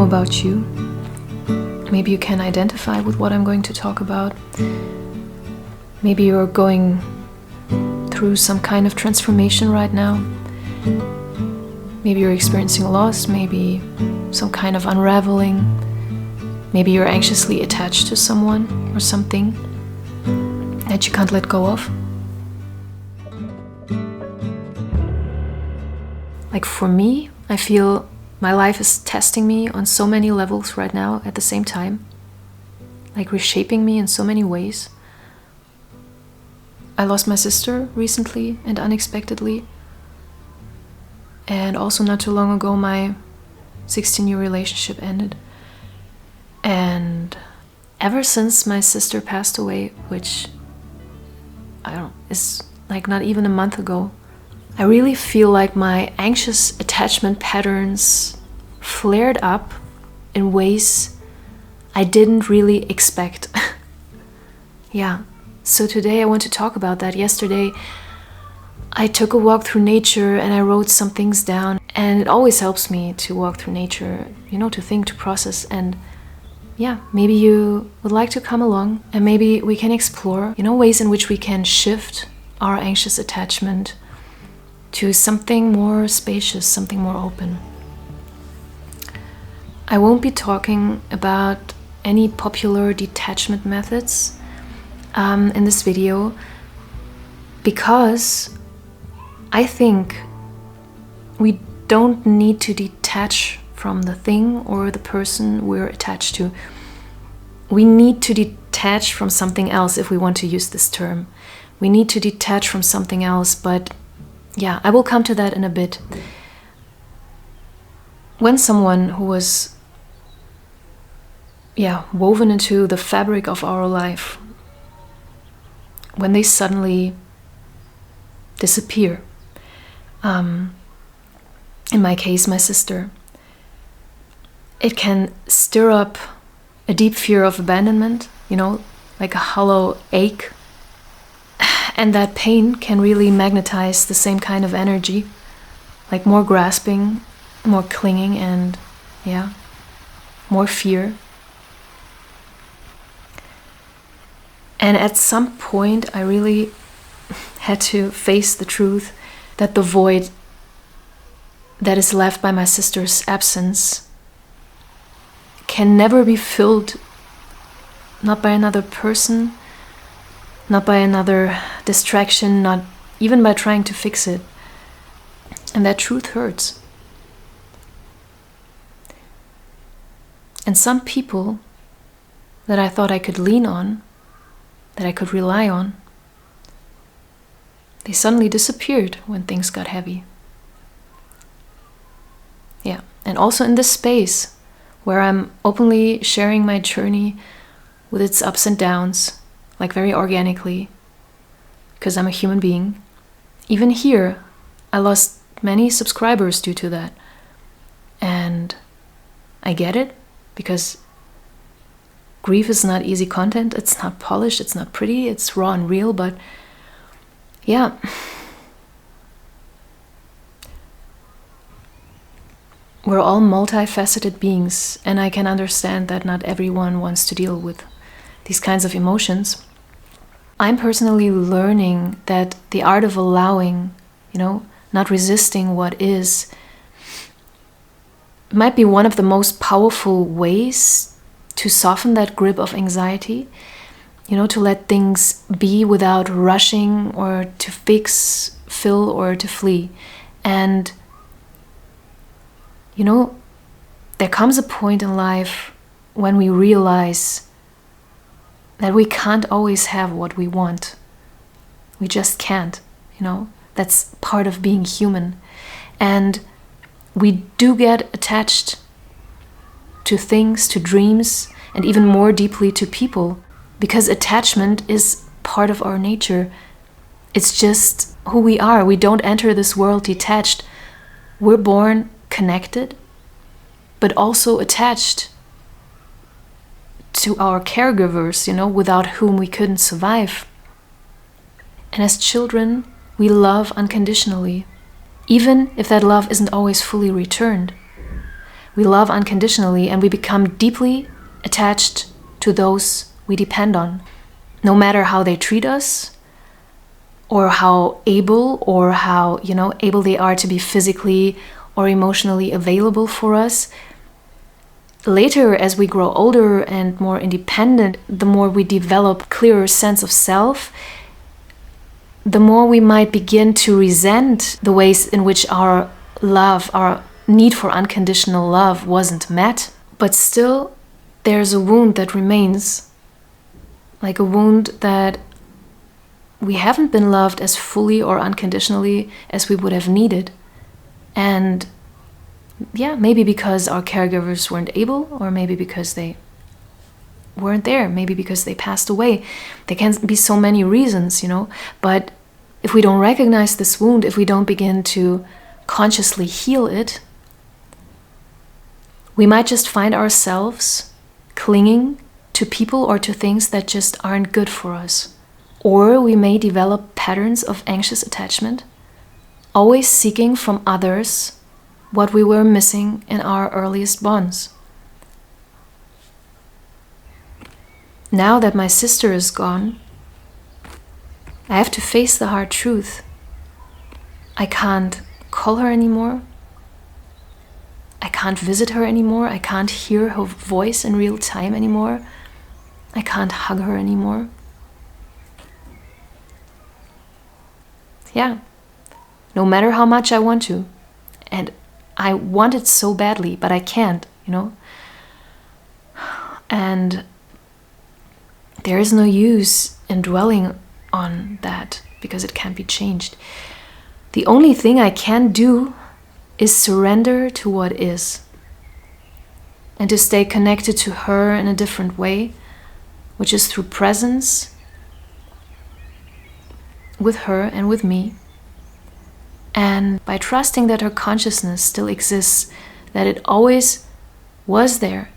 about you. Maybe you can identify with what I'm going to talk about. Maybe you're going through some kind of transformation right now. Maybe you're experiencing loss, maybe some kind of unraveling. Maybe you're anxiously attached to someone or something that you can't let go of. Like for me, I feel my life is testing me on so many levels right now at the same time, like reshaping me in so many ways. I lost my sister recently and unexpectedly. And also not too long ago, my 16-year relationship ended. And ever since my sister passed away, which is like not even a month ago, I really feel like my anxious attachment patterns flared up in ways I didn't really expect. Yeah, so today I want to talk about that. Yesterday I took a walk through nature and I wrote some things down, and it always helps me to walk through nature, to think, to process. And yeah, maybe you would like to come along and maybe we can explore, ways in which we can shift our anxious attachment to something more spacious, something more open. I won't be talking about any popular detachment methods in this video, because I think we don't need to detach from the thing or the person we're attached to. We need to detach from something else, if we want to use this term. We need to detach from something else, but yeah, I will come to that in a bit. When someone who was woven into the fabric of our life, when they suddenly disappear, in my case, my sister, it can stir up a deep fear of abandonment, like a hollow ache. And that pain can really magnetize the same kind of energy, like more grasping, more clinging, and more fear. And at some point, I really had to face the truth that the void that is left by my sister's absence can never be filled, not by another person, not by another distraction, not even by trying to fix it. And that truth hurts. And some people that I thought I could lean on, that I could rely on, they suddenly disappeared when things got heavy. Yeah, and also in this space where I'm openly sharing my journey with its ups and downs, like very organically, because I'm a human being. Even here, I lost many subscribers due to that. And I get it, because grief is not easy content. It's not polished, it's not pretty, it's raw and real, but yeah. We're all multifaceted beings, and I can understand that not everyone wants to deal with these kinds of emotions. I'm personally learning that the art of allowing, not resisting what is, might be one of the most powerful ways to soften that grip of anxiety, to let things be without rushing or to fix, fill, or to flee. And, there comes a point in life when we realize that we can't always have what we want. We just can't, That's part of being human. And we do get attached to things, to dreams, and even more deeply to people, because attachment is part of our nature. It's just who we are. We don't enter this world detached. We're born connected, but also attached to our caregivers, without whom we couldn't survive. And as children, we love unconditionally, even if that love isn't always fully returned. We love unconditionally and we become deeply attached to those we depend on. No matter how they treat us, or how able able they are to be physically or emotionally available for us. Later, as we grow older and more independent, the more we develop clearer sense of self, the more we might begin to resent the ways in which our love, our need for unconditional love wasn't met. But still, there's a wound that remains, like a wound that we haven't been loved as fully or unconditionally as we would have needed. And yeah, maybe because our caregivers weren't able, or maybe because they weren't there, maybe because they passed away. There can be so many reasons, but if we don't recognize this wound, if we don't begin to consciously heal it, we might just find ourselves clinging to people or to things that just aren't good for us. Or we may develop patterns of anxious attachment, always seeking from others what we were missing in our earliest bonds. Now that my sister is gone, I have to face the hard truth. I can't call her anymore. I can't visit her anymore. I can't hear her voice in real time anymore. I can't hug her anymore. Yeah, no matter how much I want to. And I want it so badly, but I can't, And there is no use in dwelling on that because it can't be changed. The only thing I can do is surrender to what is and to stay connected to her in a different way, which is through presence with her and with me, and by trusting that her consciousness still exists, that it always was there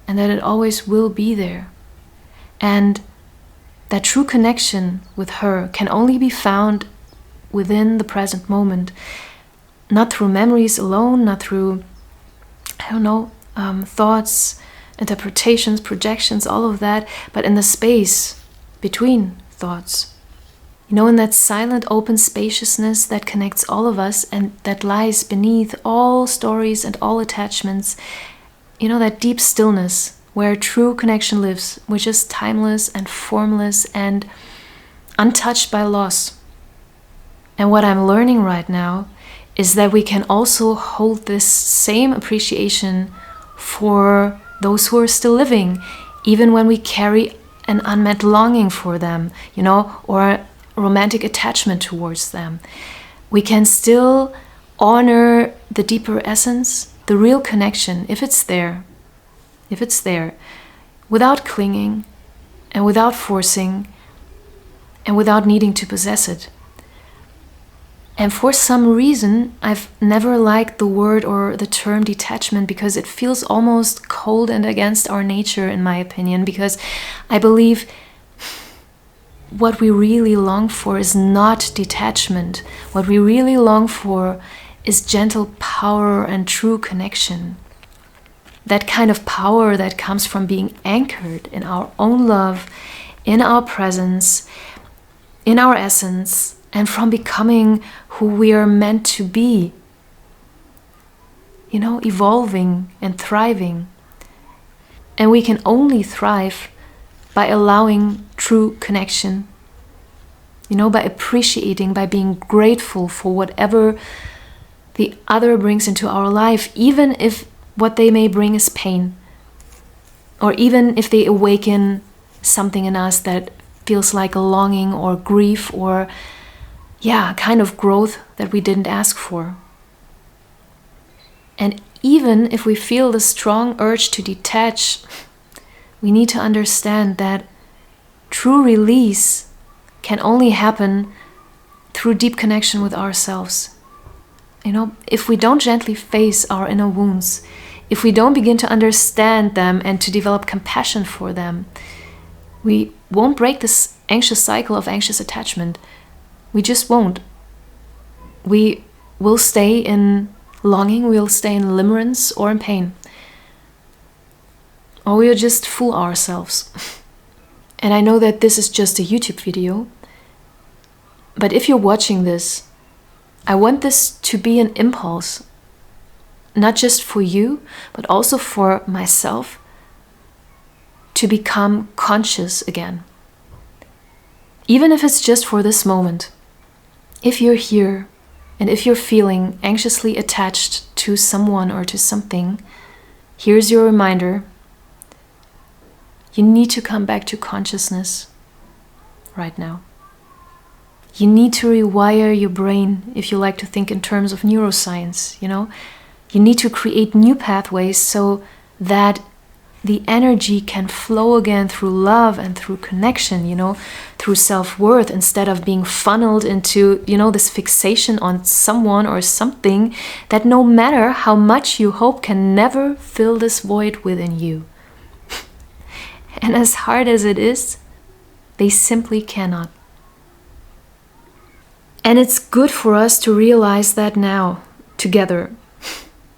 and that it always will be there, and that true connection with her can only be found within the present moment, not through memories alone, not through thoughts, interpretations, projections, all of that, but in the space between thoughts. In that silent, open spaciousness that connects all of us and that lies beneath all stories and all attachments, that deep stillness where true connection lives, which is timeless and formless and untouched by loss. And what I'm learning right now is that we can also hold this same appreciation for those who are still living, even when we carry an unmet longing for them, or romantic attachment towards them. We can still honor the deeper essence, the real connection, if it's there, without clinging and without forcing and without needing to possess it. And for some reason, I've never liked the word or the term detachment because it feels almost cold and against our nature, in my opinion, because I believe what we really long for is not detachment. What we really long for is gentle power and true connection. That kind of power that comes from being anchored in our own love, in our presence, in our essence, and from becoming who we are meant to be. Evolving and thriving. And we can only thrive by allowing true connection, by appreciating, by being grateful for whatever the other brings into our life, even if what they may bring is pain, or even if they awaken something in us that feels like a longing or grief or kind of growth that we didn't ask for. And even if we feel the strong urge to detach, we need to understand that true release can only happen through deep connection with ourselves. If we don't gently face our inner wounds, if we don't begin to understand them and to develop compassion for them, we won't break this anxious cycle of anxious attachment. We just won't. We will stay in longing, we'll stay in limerence or in pain. or we'll just fool ourselves. And I know that this is just a YouTube video, but if you're watching this, I want this to be an impulse, not just for you, but also for myself, to become conscious again. Even if it's just for this moment. If you're here, and if you're feeling anxiously attached to someone or to something, here's your reminder. You need to come back to consciousness right now. You need to rewire your brain, if you like to think in terms of neuroscience, you know? You need to create new pathways so that the energy can flow again through love and through connection, you know, through self-worth, instead of being funneled into, you know, this fixation on someone or something that no matter how much you hope can never fill this void within you. And as hard as it is, they simply cannot. And it's good for us to realize that now, together.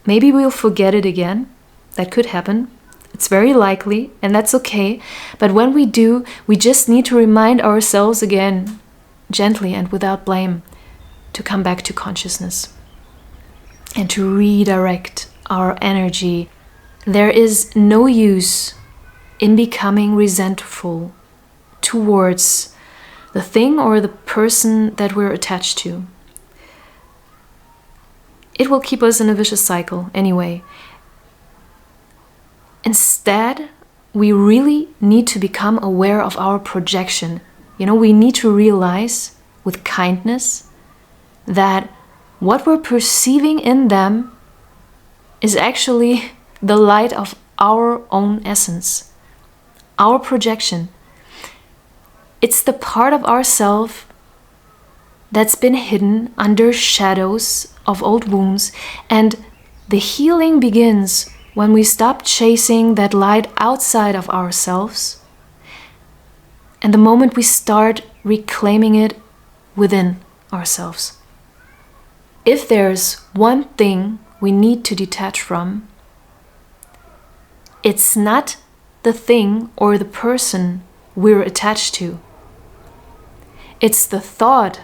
Maybe we'll forget it again. That could happen. It's very likely, and that's okay. But when we do, we just need to remind ourselves again, gently and without blame, to come back to consciousness and to redirect our energy. There is no use in becoming resentful towards the thing or the person that we're attached to. It will keep us in a vicious cycle anyway. Instead, we really need to become aware of our projection. You know, we need to realize with kindness that what we're perceiving in them is actually the light of our own essence, our projection. It's the part of ourself that's been hidden under shadows of old wounds, and the healing begins when we stop chasing that light outside of ourselves, and the moment we start reclaiming it within ourselves. If there's one thing we need to detach from, it's not the thing or the person we're attached to. It's the thought,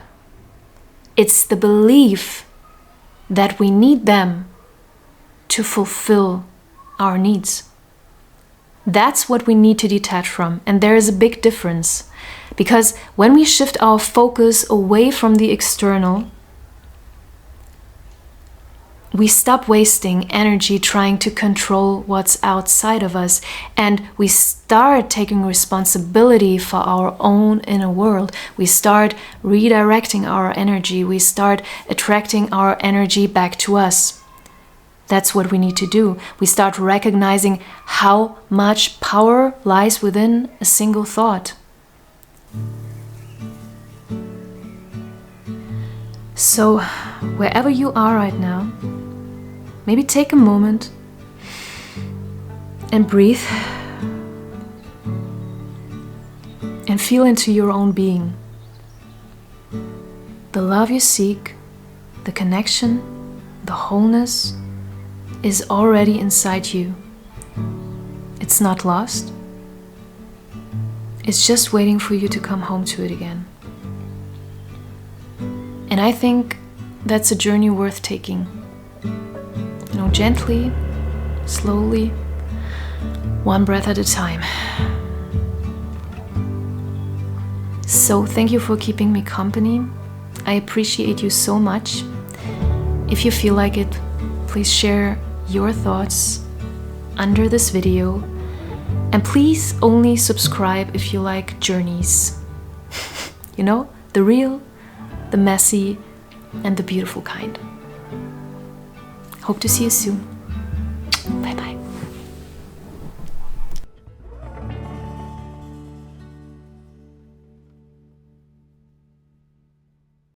it's the belief that we need them to fulfill our needs. That's what we need to detach from. And there is a big difference, because when we shift our focus away from the external, we stop wasting energy trying to control what's outside of us, and we start taking responsibility for our own inner world. We start redirecting our energy. We start attracting our energy back to us. That's what we need to do. We start recognizing how much power lies within a single thought. So, wherever you are right now, maybe take a moment and breathe and feel into your own being. The love you seek, the connection, the wholeness is already inside you. It's not lost. It's just waiting for you to come home to it again. And I think that's a journey worth taking. You know, gently, slowly, one breath at a time. So thank you for keeping me company. I appreciate you so much. If you feel like it, please share your thoughts under this video. And please only subscribe if you like journeys. You know, the real, the messy, and the beautiful kind. Hope to see you soon. Bye bye.